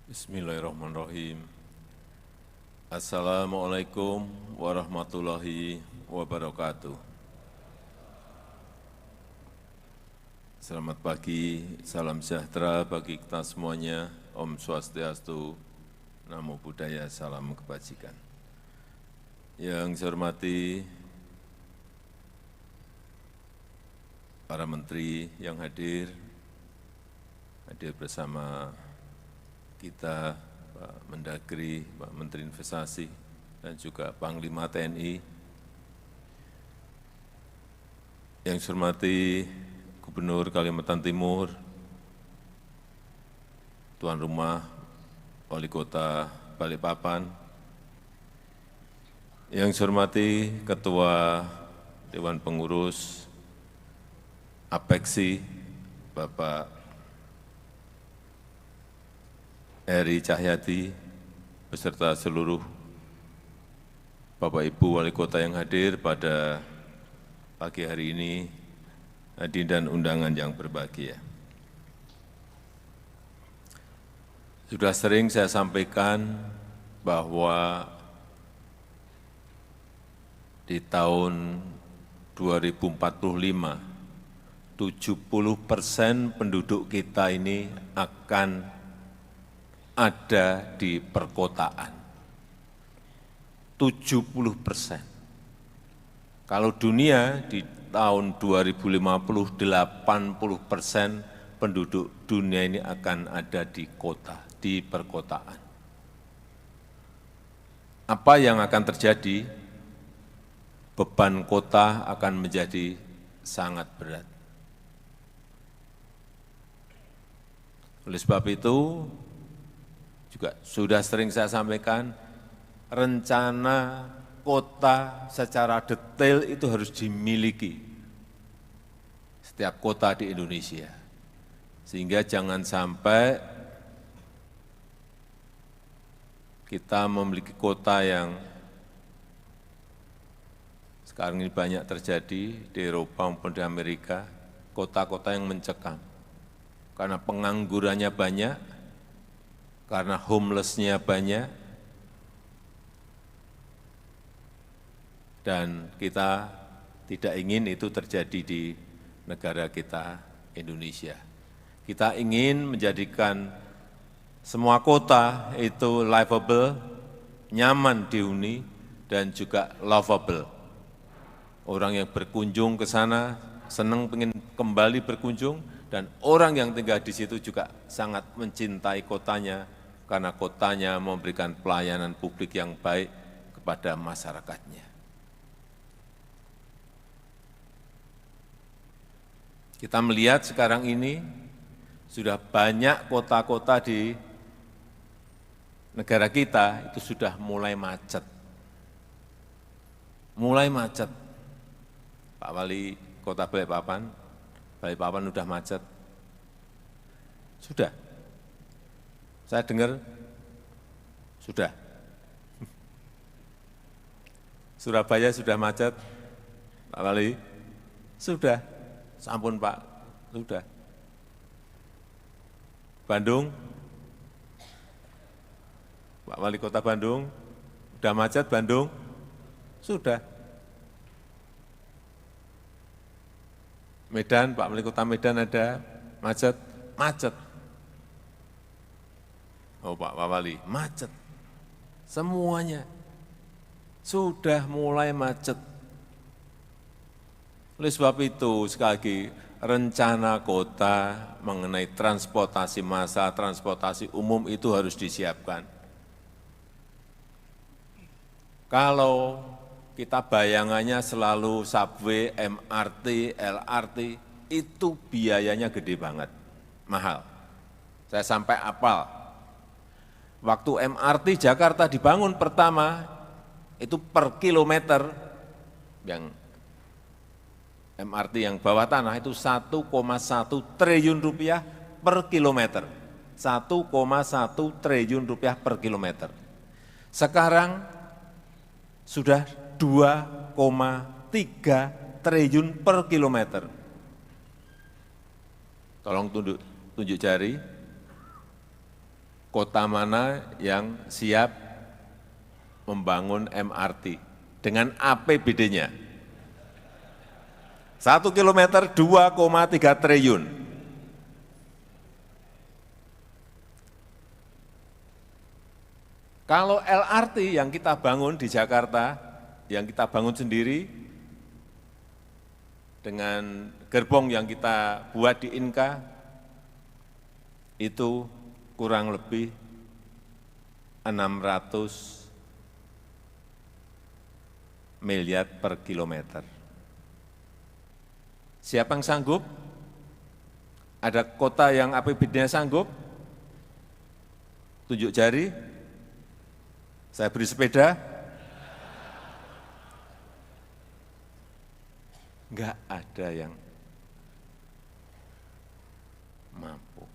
Bismillahirrahmanirrahim. Assalamualaikum warahmatullahi wabarakatuh. Selamat pagi, salam sejahtera bagi kita semuanya. Om Swastiastu, Namo Buddhaya, salam kebajikan. Yang saya hormati para menteri yang hadir bersama kita, Pak Mendagri, Pak Menteri Investasi, dan juga Panglima TNI. Yang saya hormati Gubernur Kalimantan Timur, Tuan Rumah Wali Kota Balikpapan, yang saya hormati Ketua Dewan Pengurus APEKSI, Bapak Eri Cahyadi, beserta seluruh Bapak Ibu Wali Kota yang hadir pada pagi hari ini, hadirin dan undangan yang berbahagia. Sudah sering saya sampaikan bahwa di tahun 2045, 70% penduduk kita ini akan ada di perkotaan. 70%. Kalau dunia di tahun 2050, 80% penduduk dunia ini akan ada di kota, di perkotaan. Apa yang akan terjadi? Beban kota akan menjadi sangat berat. Oleh sebab itu, juga sudah sering saya sampaikan, rencana kota secara detail itu harus dimiliki setiap kota di Indonesia. Sehingga jangan sampai kita memiliki kota yang sekarang ini banyak terjadi di Eropa maupun di Amerika, kota-kota yang mencekam. Karena penganggurannya banyak, karena homeless-nya banyak, dan kita tidak ingin itu terjadi di negara kita, Indonesia. Kita ingin menjadikan semua kota itu livable, nyaman dihuni, dan juga lovable. Orang yang berkunjung ke sana senang ingin kembali berkunjung, dan orang yang tinggal di situ juga sangat mencintai kotanya, karena kotanya memberikan pelayanan publik yang baik kepada masyarakatnya. Kita melihat sekarang ini sudah banyak kota-kota di negara kita itu sudah mulai macet. Mulai macet. Pak Wali Kota Balikpapan sudah macet. Sudah. Saya dengar, sudah. Surabaya sudah macet, Pak Wali, sudah. Sampun Pak, sudah. Bandung, Pak Wali Kota Bandung, sudah macet Bandung, sudah. Medan, Pak Wali Kota Medan ada macet, macet. Oh Pak Wali, macet. Semuanya sudah mulai macet. Oleh sebab itu, sekali lagi, rencana kota mengenai transportasi massal, transportasi umum itu harus disiapkan. Kalau kita bayangannya selalu subway, MRT, LRT, itu biayanya gede banget, mahal. Saya sampai apal. Waktu MRT Jakarta dibangun pertama, itu per kilometer, yang MRT yang bawah tanah itu 1,1 triliun rupiah per kilometer. 1,1 triliun rupiah per kilometer. Sekarang sudah 2,3 triliun per kilometer. Tolong tunjuk jari. kota mana yang siap membangun MRT dengan APBD-nya. 1 kilometer 2,3 triliun. Kalau LRT yang kita bangun di Jakarta, yang kita bangun sendiri, dengan gerbong yang kita buat di Inka, itu kurang lebih 600 miliar per kilometer. Siapa yang sanggup? Ada kota yang APBD-nya sanggup? Tunjuk jari. Saya beri sepeda. Enggak ada yang mampu.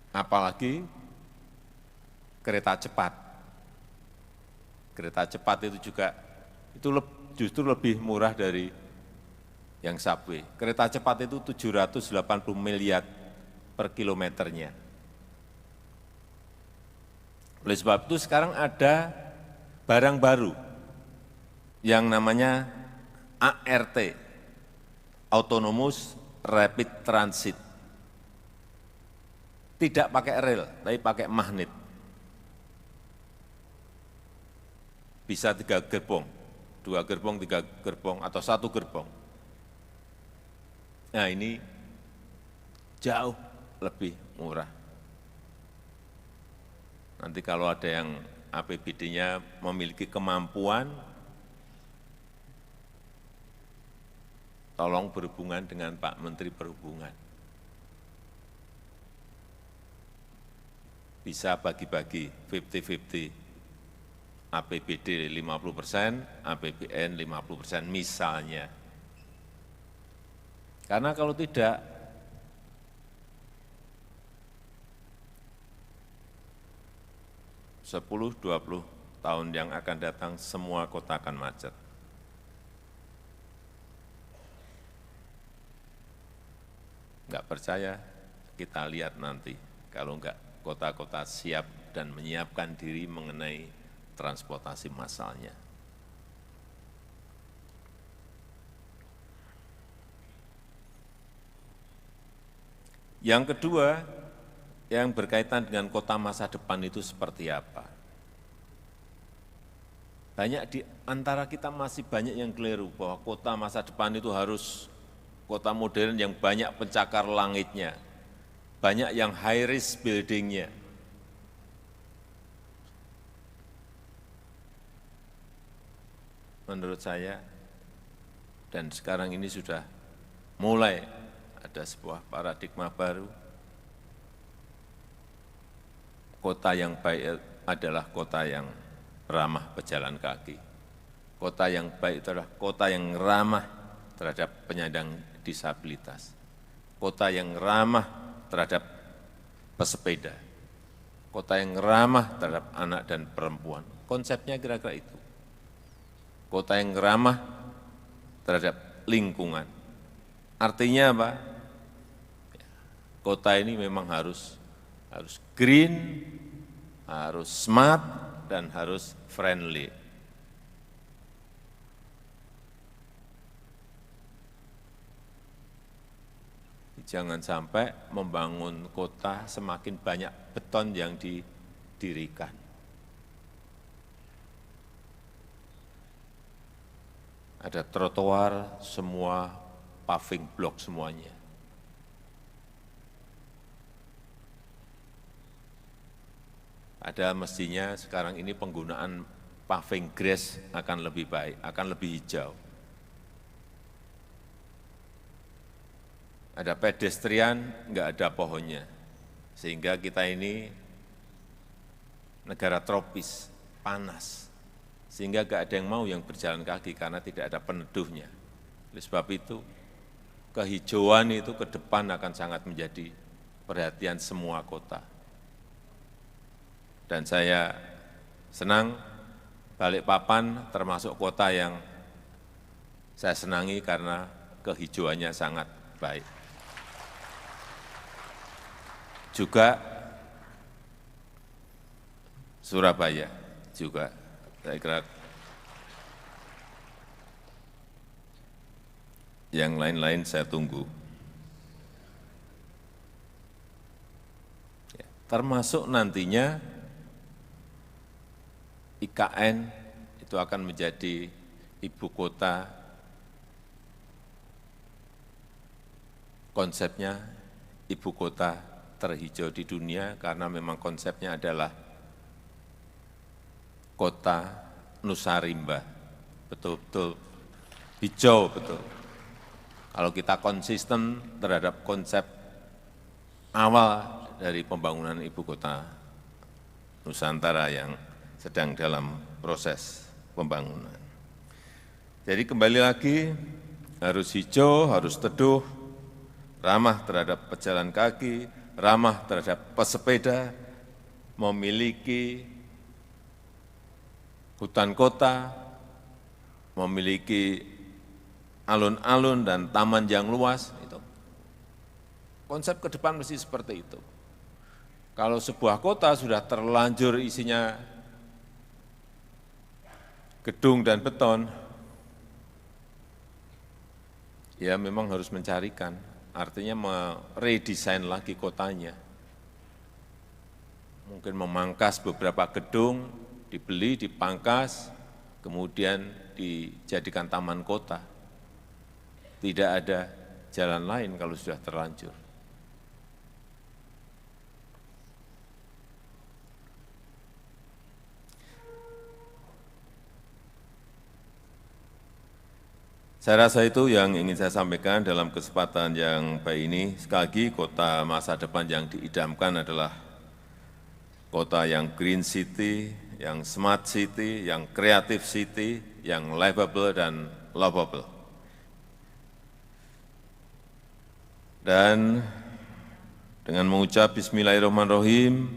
Apalagi kereta cepat. Kereta cepat itu juga justru lebih murah dari yang subway. Kereta cepat itu 780 miliar per kilometernya. Oleh sebab itu sekarang ada barang baru yang namanya ART, Autonomous Rapid Transit. Tidak pakai rel, tapi pakai magnet. Bisa 3 gerbong, 2 gerbong, 3 gerbong, atau 1 gerbong. Nah ini jauh lebih murah. Nanti kalau ada yang APBD-nya memiliki kemampuan, tolong berhubungan dengan Pak Menteri Perhubungan. Bisa bagi-bagi 50-50, APBD 50%, APBN 50% misalnya. Karena kalau tidak, 10-20 tahun yang akan datang, semua kota akan macet. Enggak percaya, kita lihat nanti. Kalau enggak, kota-kota siap dan menyiapkan diri mengenai transportasi massalnya. Yang kedua, yang berkaitan dengan kota masa depan itu seperti apa. Banyak di antara kita masih banyak yang keliru bahwa kota masa depan itu harus kota modern yang banyak pencakar langitnya, banyak yang high rise building-nya. Menurut saya, dan sekarang ini sudah mulai ada sebuah paradigma baru. Kota yang baik adalah kota yang ramah pejalan kaki. Kota yang baik adalah kota yang ramah terhadap penyandang disabilitas. Kota yang ramah terhadap pesepeda. Kota yang ramah terhadap anak dan perempuan. Konsepnya kira-kira itu. Kota yang ramah terhadap lingkungan. Artinya apa? Kota ini memang harus green, harus smart, dan harus friendly. Jangan sampai membangun kota semakin banyak beton yang didirikan. Ada trotoar, semua paving block semuanya. Ada mestinya sekarang ini penggunaan paving grass akan lebih baik, akan lebih hijau. Ada pedestrian, enggak ada pohonnya. Sehingga kita ini negara tropis, panas. Sehingga enggak ada yang mau yang berjalan kaki karena tidak ada peneduhnya. Oleh sebab itu, kehijauan itu ke depan akan sangat menjadi perhatian semua kota. Dan saya senang Balikpapan termasuk kota yang saya senangi karena kehijauannya sangat baik. Juga Surabaya juga. Saya kira yang lain-lain saya tunggu. Ya, termasuk nantinya IKN itu akan menjadi ibu kota, konsepnya ibu kota terhijau di dunia karena memang konsepnya adalah kota Nusarimba, betul-betul hijau, betul. Kalau kita konsisten terhadap konsep awal dari pembangunan ibu kota Nusantara yang sedang dalam proses pembangunan. Jadi kembali lagi, harus hijau, harus teduh, ramah terhadap pejalan kaki, ramah terhadap pesepeda, memiliki hutan kota, memiliki alun-alun dan taman yang luas. Itu konsep ke depan mesti seperti itu. Kalau sebuah kota sudah terlanjur isinya gedung dan beton, ya memang harus mencarikan, artinya meredesain lagi kotanya. Mungkin memangkas beberapa gedung, dibeli, dipangkas, kemudian dijadikan taman kota. Tidak ada jalan lain kalau sudah terlanjur. Saya rasa itu yang ingin saya sampaikan dalam kesempatan yang baik ini. Sekali lagi, kota masa depan yang diidamkan adalah kota yang green city, yang smart city, yang creative city, yang livable dan lovable. Dan dengan mengucap Bismillahirrahmanirrahim,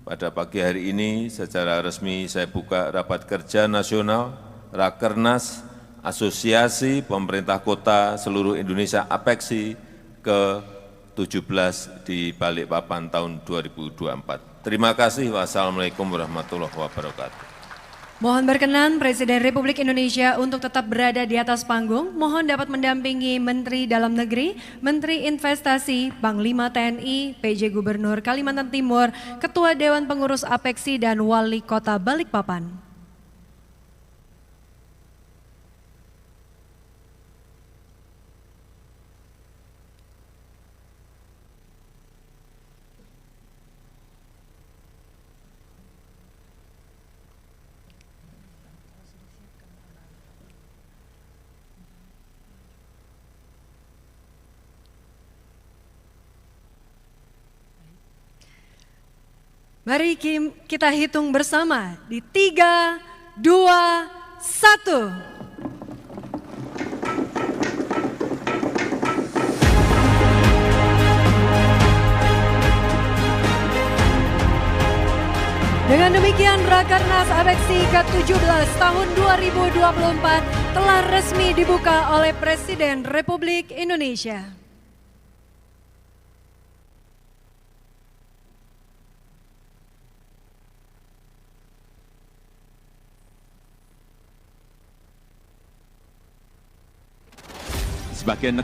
pada pagi hari ini secara resmi saya buka rapat kerja nasional Rakernas Asosiasi Pemerintah Kota Seluruh Indonesia APEKSI ke-17 di Balikpapan tahun 2024. Terima kasih. Wassalamualaikum warahmatullahi wabarakatuh. Mohon berkenan Presiden Republik Indonesia untuk tetap berada di atas panggung. Mohon dapat mendampingi Menteri Dalam Negeri, Menteri Investasi, Panglima TNI, PJ Gubernur Kalimantan Timur, Ketua Dewan Pengurus APEKSI dan Wali Kota Balikpapan. Mari kita hitung bersama di 3, 2, 1. Dengan demikian Rakernas APEKSI ke-17 tahun 2024 telah resmi dibuka oleh Presiden Republik Indonesia. Sebagai